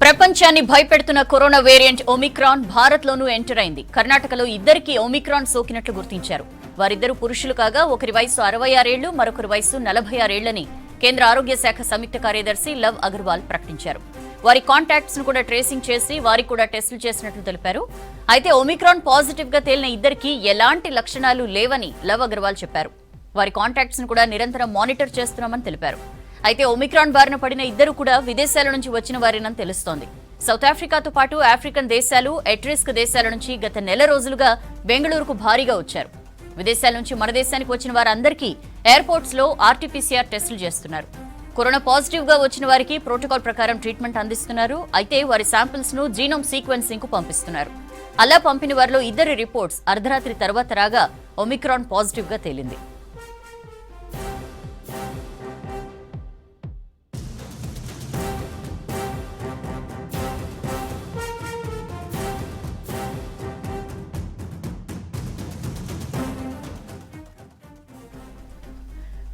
ప్రపంచాన్ని భయపెడుతున్న corona variant Omicron భారత్లోనూ enter అయింది. కర్ణాటకలో ఇద్దరికి ఒమిక్రాన్ సోకినట్లు గుర్తించారు. వారిద్దరూ పురుషులు కాగా ఒకరి వయసు 66 ఏళ్లు, మరొకరి వయసు 46 ఏళ్లని కేంద్ర ఆరోగ్య శాఖ సంయుక్త కార్యదర్శి లవ్ అగర్వాల్ ప్రకటించారు. వారి కాంటాక్ట్స్ ను కూడా ట్రేసింగ్ చేసి వారికి కూడా టెస్టులు చేసినట్లు తెలిపారు. అయితే ఒమిక్రాన్ పాజిటివ్ గా తేలిన ఇద్దరికి ఎలాంటి లక్షణాలు లేవని లవ్ అగర్వాల్ చెప్పారు. వారి కాంటాక్ట్స్ ను కూడా నిరంతరం మానిటర్ చేస్తున్నామని తెలిపారు. అయితే ఒమిక్రాన్ బారిన పడిన ఇద్దరు కూడా విదేశాల నుంచి వచ్చిన వారేనని తెలుస్తోంది. సౌత్ ఆఫ్రికాతో పాటు ఆఫ్రికన్ దేశాలు, ఎట్రిస్క్ దేశాల నుంచి గత నెల రోజులుగా బెంగళూరుకు భారీగా వచ్చారు. విదేశాల నుంచి మన దేశానికి వచ్చిన వారందరికీ ఎయిర్పోర్ట్స్ లో ఆర్టీపీసీఆర్ టెస్టులు చేస్తున్నారు. కరోనా పాజిటివ్ గా వచ్చిన వారికి ప్రోటోకాల్ ప్రకారం ట్రీట్మెంట్ అందిస్తున్నారు. అయితే వారి శాంపిల్స్ ను జీనోమ్ సీక్వెన్సింగ్ కు పంపిస్తున్నారు. అలా పంపిన వారిలో ఇద్దరి రిపోర్ట్స్ అర్ధరాత్రి తర్వాత రాగా ఒమిక్రాన్ పాజిటివ్ గా తేలింది.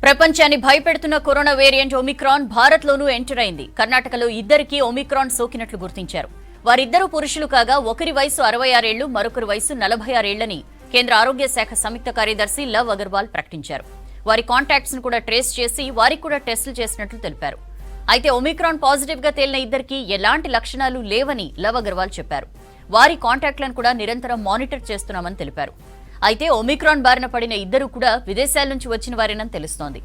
ప్రపంచాన్ని భయపెడుతున్న కరోనా వేరియంట్ ఒమిక్రాన్ భారత్లోనూ ఎంటర్ అయింది. కర్ణాటకలో ఇద్దరికి ఒమిక్రాన్ సోకినట్లు గుర్తించారు. వారిద్దరూ పురుషులు కాగా ఒకరి వయసు 66 ఏళ్లు, మరొకరి వయసు 46 ఏళ్లని కేంద్ర ఆరోగ్య శాఖ సంయుక్త కార్యదర్శి లవ్ అగర్వాల్ ప్రకటించారు. వారి కాంటాక్ట్స్ ను కూడా ట్రేస్ చేసి వారికి కూడా టెస్టులు చేసినట్లు తెలిపారు. అయితే ఒమిక్రాన్ పాజిటివ్ గా తేలిన ఇద్దరికి ఎలాంటి లక్షణాలు లేవని లవ్ అగర్వాల్ చెప్పారు. వారి కాంటాక్ట్లను కూడా నిరంతరం మానిటర్ చేస్తున్నామని తెలిపారు. అయితే ఒమిక్రాన్ బారిన పడిన ఇద్దరు కూడా విదేశాల నుంచి వచ్చిన వారేనని తెలుస్తోంది.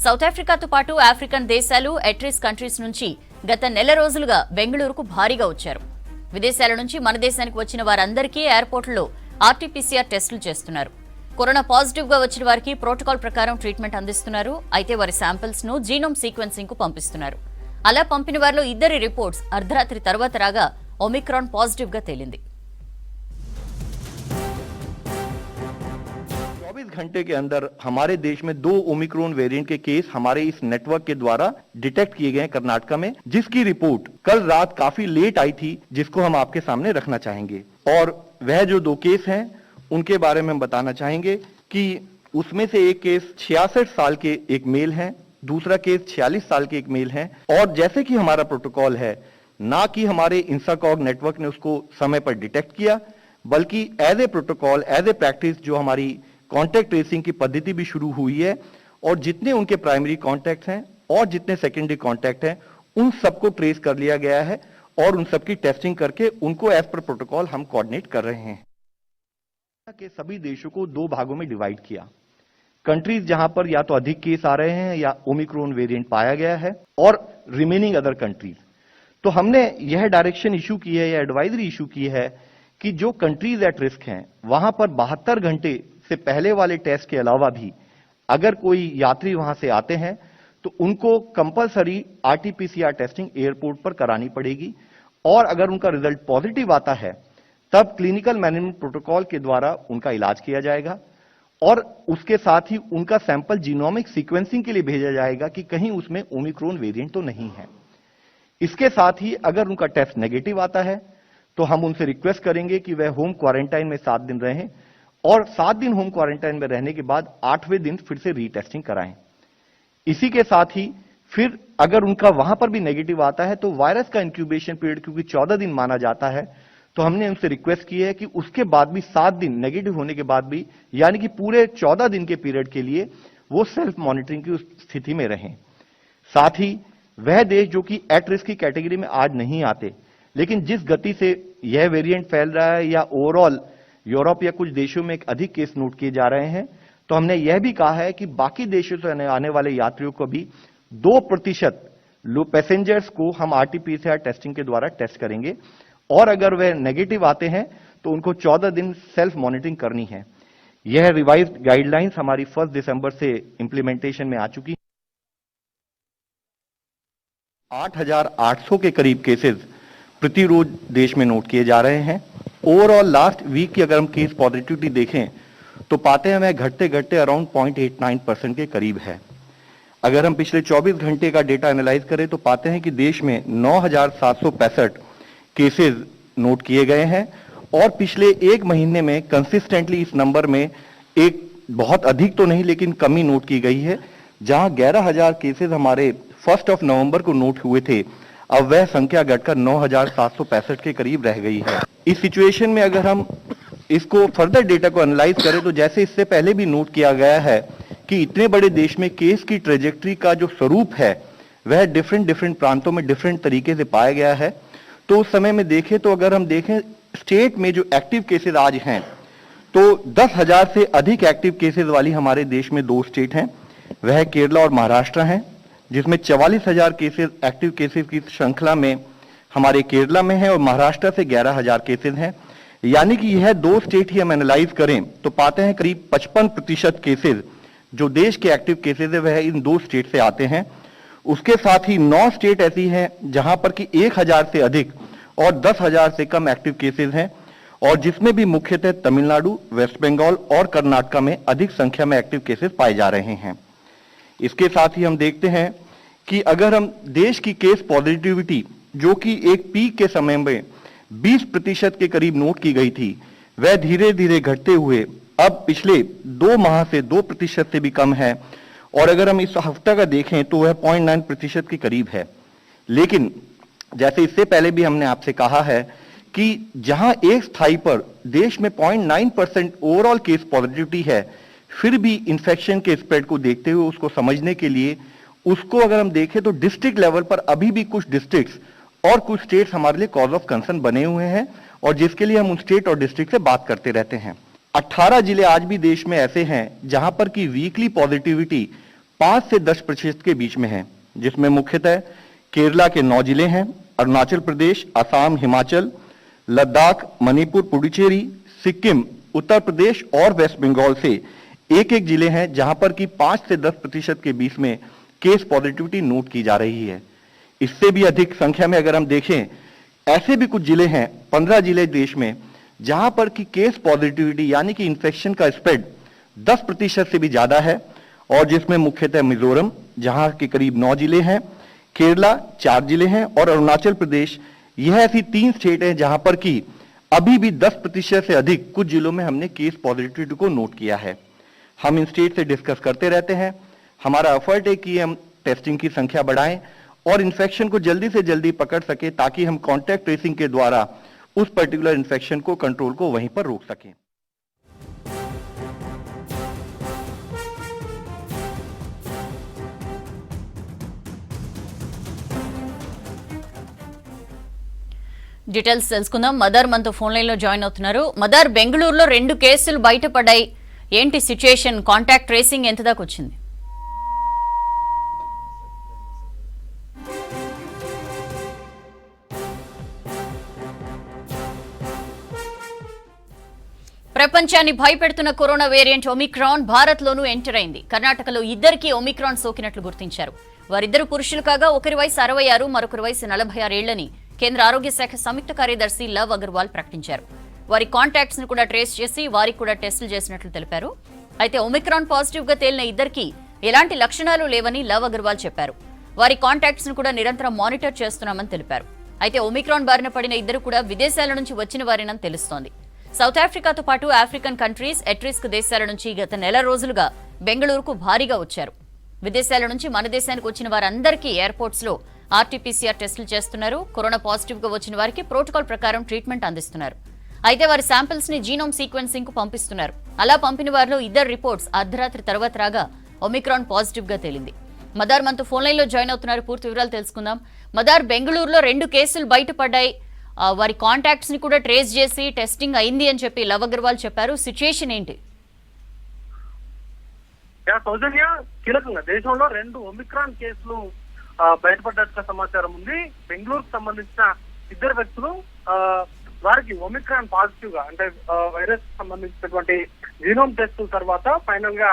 సౌత్ ఆఫ్రికాతో పాటు ఆఫ్రికన్ దేశాలు, ఎట్రిస్ కంట్రీస్ నుంచి గత నెల రోజులుగా బెంగళూరుకు భారీగా వచ్చారు. విదేశాల నుంచి మన దేశానికి వచ్చిన వారందరికీ ఎయిర్పోర్టుల్లో ఆర్టీపీసీఆర్ టెస్టులు చేస్తున్నారు. కరోనా పాజిటివ్ గా వచ్చిన వారికి ప్రోటోకాల్ ప్రకారం ట్రీట్మెంట్ అందిస్తున్నారు. అయితే వారి శాంపిల్స్ ను జీనోమ్ సీక్వెన్సింగ్ కు పంపిస్తున్నారు. అలా పంపిన వారిలో ఇద్దరి రిపోర్ట్స్ అర్ధరాత్రి తర్వాత రాగా ఒమిక్రాన్ పాజిటివ్ గా తేలింది. 24 घंटे के अंदर हमारे देश में 2 ओमिक्रॉन वेरिएंट के केस हमारे इस नेटवर्क के द्वारा डिटेक्ट किए गए कर्नाटका में, जिसकी रिपोर्ट कल रात काफी लेट आई थी, जिसको हम आपके सामने रखना चाहेंगे। और वह जो 2 केस हैं उनके बारे में हम बताना चाहेंगे कि उसमें से एक केस 66 साल के एक मेल है, दूसरा केस 46 साल के एक मेल है। और जैसे कि हमारा प्रोटोकॉल है, ना कि हमारे इंसाकॉग नेटवर्क ने उसको समय पर डिटेक्ट किया, बल्कि as a protocol, as a practice जो हमारी कॉन्टैक्ट ट्रेसिंग की पद्धति भी शुरू हुई है, और जितने उनके प्राइमरी कॉन्टैक्ट हैं और जितने सेकेंडरी कॉन्टैक्ट हैं उन सबको ट्रेस कर लिया गया है और उन सबकी टेस्टिंग करके उनको एज पर प्रोटोकॉल हम कोऑर्डिनेट कर रहे हैं। के सभी देशों को 2 भागों में डिवाइड किया। कंट्रीज जहां पर या तो अधिक केस आ रहे हैं या ओमिक्रॉन वेरिएंट पाया गया है, और रिमेनिंग अदर कंट्रीज। तो हमने यह डायरेक्शन इशू की है या एडवाइजरी इशू की है कि जो कंट्रीज एट रिस्क हैं वहां पर 72 घंटे से पहले वाले टेस्ट के अलावा भी अगर कोई यात्री वहां से आते हैं तो उनको कंपलसरी आरटीपीसीआर टेस्टिंग एयरपोर्ट पर करानी पड़ेगी। और अगर उनका रिजल्ट पॉजिटिव आता है तब क्लिनिकल मैनेजमेंट प्रोटोकॉल के द्वारा उनका इलाज किया जाएगा, और उसके साथ ही उनका सैंपल जीनोमिक सीक्वेंसिंग के लिए भेजा जाएगा कि कहीं उसमें ओमिक्रॉन वेरिएंट तो नहीं है। इसके साथ ही अगर उनका टेस्ट नेगेटिव आता है तो हम उनसे रिक्वेस्ट करेंगे कि वह होम क्वारंटाइन में 7 दिन रहें, और 7 दिन होम क्वारंटाइन में रहने के बाद 8वें दिन फिर से रीटेस्टिंग कराएं। इसी के साथ ही फिर अगर उनका वहां पर भी नेगेटिव आता है तो वायरस का इंक्यूबेशन पीरियड क्योंकि 14 दिन माना जाता है, तो हमने उनसे रिक्वेस्ट की है कि उसके बाद भी 7 दिन नेगेटिव होने के बाद भी, यानी कि पूरे 14 दिन के पीरियड के लिए वो सेल्फ मॉनिटरिंग की स्थिति में रहें। साथ ही वह देश जो कि एट रिस्क की कैटेगरी में आज नहीं आते, लेकिन जिस गति से यह वेरिएंट फैल रहा है या ओवरऑल यूरोप या कुछ देशों में अधिक केस नोट किए जा रहे हैं, तो हमने यह भी कहा है कि बाकी देशों से आने वाले यात्रियों को भी 2% पैसेंजर्स को हम आरटीपीसीआर टेस्टिंग के द्वारा टेस्ट करेंगे, और अगर वे नेगेटिव आते हैं तो उनको 14 दिन सेल्फ मॉनिटरिंग करनी है। यह रिवाइज्ड गाइडलाइंस हमारी 1 दिसंबर से इंप्लीमेंटेशन में आ चुकी है। 8,800 के करीब केसेस प्रति रोज देश में नोट किए जा रहे हैं। ओवरऑल लास्ट वीक की अगर हम केस पॉजिटिविटी देखें तो पाते हैं वह घटते घटते अराउंड 0.89% के करीब है। अगर हम पिछले 24 घंटे का डेटा एनालाइज करें तो पाते हैं कि देश में 9,765 केसेस नोट किए गए हैं, और पिछले 1 महीने में कंसिस्टेंटली इस नंबर में एक बहुत अधिक तो नहीं लेकिन कमी नोट की गई है। जहां 11,000 केसेस हमारे 1 नवंबर को नोट हुए थे, अब वह संख्या घटकर 9,765 के करीब रह गई है। इस सिचुएशन में अगर हम इसको फर्दर डेटा को एनालाइज करें तो जैसे इससे पहले भी नोट किया गया है कि इतने बड़े देश में केस की ट्रेजेक्ट्री का जो स्वरूप है वह डिफरेंट प्रांतों में डिफरेंट तरीके से पाया गया है। तो उस समय में देखें तो अगर हम देखें स्टेट में जो एक्टिव केसेस आज हैं तो 10,000 से अधिक एक्टिव केसेस वाली हमारे देश में 2 स्टेट हैं, वह केरला और महाराष्ट्र हैं, जिसमें 44,000 केसेस एक्टिव केसेस की श्रृंखला में हमारे केरला में है और महाराष्ट्र से 11,000 केसेस हैं। यानी कि यह 2 स्टेट ही हम एनालाइज करें तो पाते हैं करीब 55% केसेस जो देश के एक्टिव केसेस है वह इन 2 स्टेट से आते हैं। उसके साथ ही 9 स्टेट ऐसी हैं जहां पर कि 1,000 से अधिक और 10,000 से कम एक्टिव केसेस हैं और जिसमें भी मुख्यतः तमिलनाडु, वेस्ट बंगाल और कर्नाटक में अधिक संख्या में एक्टिव केसेस पाए जा रहे हैं। इसके साथ ही हम देखते हैं कि अगर हम देश की केस पॉजिटिविटी जो कि एक पीक के समय में 20% के करीब नोट की गई थी वह धीरे धीरे घटते हुए अब पिछले 2 माह से 2% से भी कम है और अगर हम इस हफ्ते का देखें तो वह 0.9% के करीब है। लेकिन जैसे इससे पहले भी हमने आपसे कहा है कि जहां एक स्थाई पर देश में 0.9% ओवरऑल केस पॉजिटिविटी है, फिर भी इन्फेक्शन के स्प्रेड को देखते हुए उसको समझने के लिए उसको अगर हम देखें तो डिस्ट्रिक्ट लेवल पर अभी भी कुछ डिस्ट्रिक्ट्स और कुछ स्टेट्स हमारे लिए कॉज ऑफ कंसर्न बने हुए हैं और जिसके लिए हम उन स्टेट और डिस्ट्रिक्ट से बात करते रहते हैं। 18 जिले आज भी देश में ऐसे हैं जहां पर की वीकली पॉजिटिविटी 5 से 10% के बीच में है, जिसमें मुख्यतः केरला के 9 जिले हैं, अरुणाचल प्रदेश, असम, हिमाचल, लद्दाख, मणिपुर, पुडुचेरी, सिक्किम, उत्तर प्रदेश और वेस्ट बंगाल से एक जिले हैं जहां पर कि 5 से 10% के बीच में केस पॉजिटिविटी नोट की जा रही है। इससे भी अधिक संख्या में अगर हम देखें ऐसे भी कुछ जिले हैं, 15 जिले देश में जहां पर कि केस पॉजिटिविटी यानी कि इन्फेक्शन का स्प्रेड 10% से भी ज्यादा है और जिसमें मुख्यतः मिजोरम जहां के करीब 9 जिले हैं, केरला 4 जिले हैं और अरुणाचल प्रदेश, यह ऐसी 3 स्टेट हैं जहां पर कि अभी भी 10% से अधिक कुछ जिलों में हमने केस पॉजिटिविटी को नोट किया है। हम इन स्टेट से डिस्कस करते रहते हैं। हमारा एफर्ट है कि हम टेस्टिंग की संख्या बढ़ाएं और इन्फेक्शन को जल्दी से जल्दी पकड़ सके ताकि हम कॉन्टैक्ट ट्रेसिंग के द्वारा उस पर्टिकुलर इन्फेक्शन को कंट्रोल को वहीं पर रोक सकें। డీటెయిల్స్ తెలుసుకుందాం. మదర్ మనతో ఫోన్ లైన్ లో జాయిన్ అవుతున్నారు. మదర్, బెంగళూరులో 2 కేసులు బయటపడ్డాయి. ఏంటి సిచ్యుయేషన్? కాంటాక్ట్ ట్రేసింగ్ ఎంత దాకా వచ్చింది? ప్రపంచాన్ని భయపెడుతున్న కరోనా వేరియంట్ ఒమిక్రాన్ భారత్ లోనూ ఎంటర్ అయింది. కర్ణాటకలో 2కి ఒమిక్రాన్ సోకినట్లు గుర్తించారు. వారిద్దరు పురుషులు కాగా ఒకరి వయసు 66, మరొకరి వయసు 46 ఏళ్లని కేంద్ర ఆరోగ్య శాఖ సంయుక్త కార్యదర్శి లవ్ అగర్వాల్ ప్రకటించారు. వారి కాంటాక్ట్స్ ను కూడా ట్రేస్ చేసి వారికి కూడా టెస్టులు చేసినట్లు తెలిపారు. అయితే ఒమిక్రాన్ పాజిటివ్ గా తేలిన ఇద్దరికి ఎలాంటి లక్షణాలు లేవని లవ్ అగర్వాల్ చెప్పారు. వారి కాంటాక్ట్స్ ను కూడా నిరంతరం మానిటర్ చేస్తున్నామని తెలిపారు. అయితే ఒమిక్రాన్ బారిన పడిన ఇద్దరు కూడా విదేశాల నుంచి వచ్చిన వారేనని తెలుస్తోంది. సౌత్ ఆఫ్రికాతో పాటు ఆఫ్రికన్ కంట్రీస్, ఎట్రిస్క్ దేశాల నుంచి గత నెల రోజులుగా బెంగళూరుకు భారీగా వచ్చారు. విదేశాల నుంచి మన దేశానికి వచ్చిన వారందరికీ ఎయిర్పోర్ట్స్ లో ఆర్టీపీసీఆర్ టెస్టులు చేస్తున్నారు. కరోనా పాజిటివ్ గా వచ్చిన వారికి ప్రోటోకాల్ ప్రకారం ట్రీట్మెంట్ అందిస్తున్నారు. అయితే వారి శాంపిల్స్ ని జీనోమ్ సీక్వెన్సింగ్ కు పంపిస్తున్నారు. అలా పంపిన వారిలో ఇద్దరు రిపోర్ట్స్ అర్ధరాత్రి తర్వాత రాగా ఒమిక్రాన్ పాజిటివ్ గా తేలింది. మదార్ మనతో ఫోన్ లైన్ లో జాయిన్ అవుతున్నారు. పూర్తి వివరాలు తెలుసుకుందాం. మదార్, బెంగళూరులో 2 కేసులు బయటపడ్డాయి. వారి కాంటాక్ట్స్ ని కూడా ట్రేస్ చేసి టెస్టింగ్ అయింది అని చెప్పి లవ్ అగర్వాల్ చెప్పారు. సిచ్యుయేషన్ ఏంటి? సౌజన్య, కీలకంగా దేశంలో 2 ఒమిక్రాన్ కేసులు బయటపడ్డట్టుగా సమాచారం ఉంది. బెంగళూరుకు సంబంధించిన 2 వ్యక్తులు వారికి ఒమిక్రాన్ పాజిటివ్ గా అంటే వైరస్ సంబంధించినటువంటి జీనోమ్ టెస్ట్ తర్వాత ఫైనల్ గా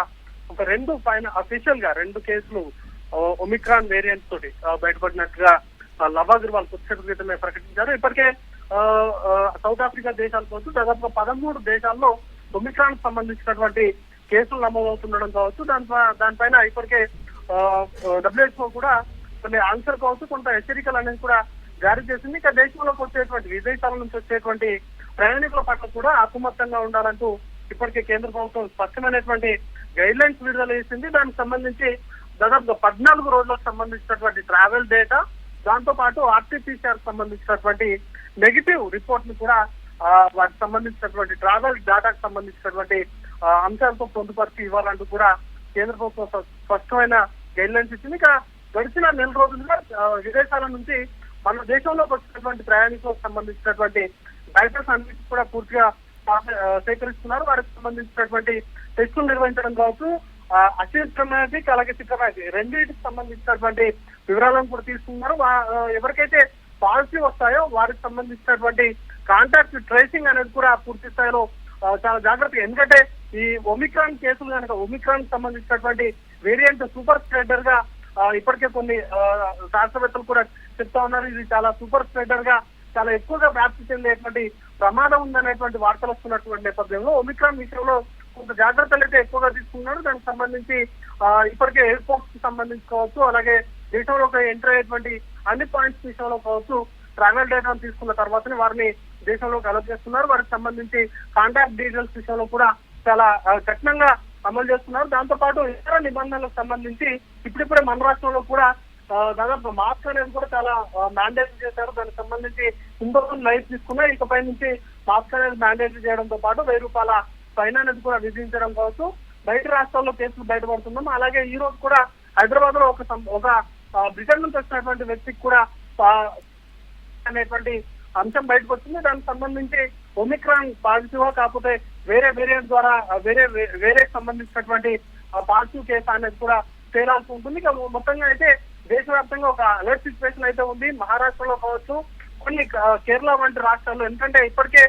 ఒక 2 అఫీషియల్ గా 2 కేసులు ఒమిక్రాన్ వేరియంట్ తోటి బయటపడినట్టుగా లవ్ అగర్వాల్ కొద్దిసేపు క్రితమే ప్రకటించారు. ఇప్పటికే సౌత్ ఆఫ్రికా దేశాలు కావచ్చు, దాదాపుగా 13 దేశాల్లో ఒమిక్రాన్ సంబంధించినటువంటి కేసులు నమోదవుతుండడం కావచ్చు, దానిపైన ఇప్పటికే WHO కూడా కొన్ని ఆన్సర్ కావచ్చు, కొంత హెచ్చరికలు అనేది కూడా జారీ చేసింది. ఇక దేశంలోకి వచ్చేటువంటి విదేశాల నుంచి వచ్చేటువంటి ప్రయాణికుల పట్ల కూడా అప్రమత్తంగా ఉండాలంటూ ఇప్పటికే కేంద్ర ప్రభుత్వం స్పష్టమైనటువంటి గైడ్ లైన్స్ విడుదల చేసింది. దానికి సంబంధించి దాదాపుగా 14 రోజులకు సంబంధించినటువంటి ట్రావెల్ డేటా, దాంతో పాటు ఆర్టీపీసీఆర్ సంబంధించినటువంటి నెగిటివ్ రిపోర్ట్ ని కూడా వాటికి సంబంధించినటువంటి ట్రావెల్ డేటాకు సంబంధించినటువంటి అంశాలతో పొందుపరిచి ఇవ్వాలంటూ కూడా కేంద్ర ప్రభుత్వం స్పష్టమైన గైడ్ లైన్స్ ఇచ్చింది. ఇక గడిచిన నెల రోజులుగా విదేశాల నుంచి మన దేశంలోకి వచ్చినటువంటి ప్రయాణికులకు సంబంధించినటువంటి డేటాస్ అన్నిటి కూడా పూర్తిగా సేకరిస్తున్నారు. వారికి సంబంధించినటువంటి టెస్టులు నిర్వహించడం కావచ్చు, అసిమ్ప్టమాటిక్ అలాగే సిమ్ప్టమాటిక్ రెండింటికి సంబంధించినటువంటి వివరాలను కూడా తీసుకున్నారు. ఎవరికైతే పాజిటివ్ వస్తాయో వారికి సంబంధించినటువంటి కాంటాక్ట్ ట్రేసింగ్ అనేది కూడా పూర్తి స్థాయిలో చాలా జాగ్రత్తగా, ఎందుకంటే ఈ ఒమిక్రాన్ కేసులు కనుక ఒమిక్రాన్ సంబంధించినటువంటి వేరియంట్ సూపర్ స్ప్రెడర్ గా ఇప్పటికే కొన్ని శాస్త్రవేత్తలు కూడా చెప్తా ఉన్నారు. ఇది చాలా సూపర్ స్ప్రెడర్ గా చాలా ఎక్కువగా వ్యాప్తి చెందేటువంటి ప్రమాదం ఉందనేటువంటి వార్తలు వస్తున్నటువంటి నేపథ్యంలో ఒమిక్రాన్ విషయంలో కొంత జాగ్రత్తలు అయితే ఎక్కువగా తీసుకున్నారు. దానికి సంబంధించి ఇప్పటికే ఎయిర్పోర్ట్స్ కి సంబంధించి కావచ్చు, అలాగే దేశంలోకి ఎంటర్ అయ్యేటువంటి అన్ని పాయింట్స్ విషయంలో కావచ్చు ట్రావెల్ డేటాను తీసుకున్న తర్వాతనే వారిని దేశంలోకి అలౌ చేస్తున్నారు. వారికి సంబంధించి కాంటాక్ట్ డీటెయిల్స్ విషయంలో కూడా చాలా కఠినంగా అమలు చేస్తున్నారు. దాంతో పాటు ఇతర నిబంధనలకు సంబంధించి ఇప్పుడిప్పుడే మన రాష్ట్రంలో కూడా దాదాపు మాస్క్ అనేది కూడా చాలా మ్యాండేటరీ చేశారు. దానికి సంబంధించి ఇంకొక లైఫ్ తీసుకున్నా ఇకపై నుంచి మాస్క్ అనేది మ్యాండేటరీ చేయడంతో పాటు ₹1000 ఫైన్ అనేది కూడా విధించడం కావచ్చు. బయట రాష్ట్రాల్లో కేసులు బయటపడుతున్నాం. అలాగే ఈ రోజు కూడా హైదరాబాద్ లో ఒక బ్రిటన్ నుంచి వచ్చినటువంటి వ్యక్తికి కూడా అనేటువంటి అంశం బయటకు వచ్చింది. దానికి సంబంధించి ఒమిక్రాన్ పాజిటివ్ కాకపోతే వేరే వేరియంట్ ద్వారా వేరే సంబంధించినటువంటి పాజిటివ్ కేసు అనేది కూడా తేలాల్సి ఉంటుంది. ఇక మొత్తంగా అయితే దేశవ్యాప్తంగా ఒక అలర్ట్ సిచ్యువేషన్ అయితే ఉంది. మహారాష్ట్రలో కావచ్చు, కొన్ని కేరళ వంటి రాష్ట్రాల్లో, ఎందుకంటే ఇప్పటికే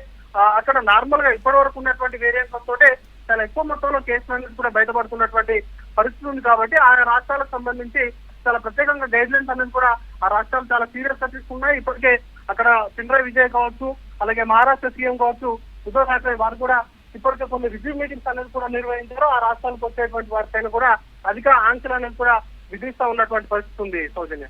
అక్కడ నార్మల్ గా ఇప్పటి వరకు ఉన్నటువంటి వేరియంట్స్ తోటే చాలా ఎక్కువ మొత్తంలో కేసులు అనేది కూడా బయటపడుతున్నటువంటి పరిస్థితి ఉంది. కాబట్టి ఆ రాష్ట్రాలకు సంబంధించి చాలా ప్రత్యేకంగా గైడ్ లైన్స్ అనేది కూడా ఆ రాష్ట్రాలు చాలా సీరియస్ గా తీసుకున్నాయి. ఇప్పటికే అక్కడ పినరాయి విజయన్ కావచ్చు, అలాగే మహారాష్ట్ర సీఎం కావచ్చు ఉద్ధవ్ ఠాక్రే వారు కూడా ఇప్పటికే కొన్ని రివ్యూ మీటింగ్స్ అనేది కూడా నిర్వహించారు. ఆ రాష్ట్రాలకు వచ్చేటువంటి వారిపైన కూడా అధిక ఆంక్షలు అనేది కూడా విధిస్తా ఉన్నటువంటి పరిస్థితి ఉంది. సౌజన్య.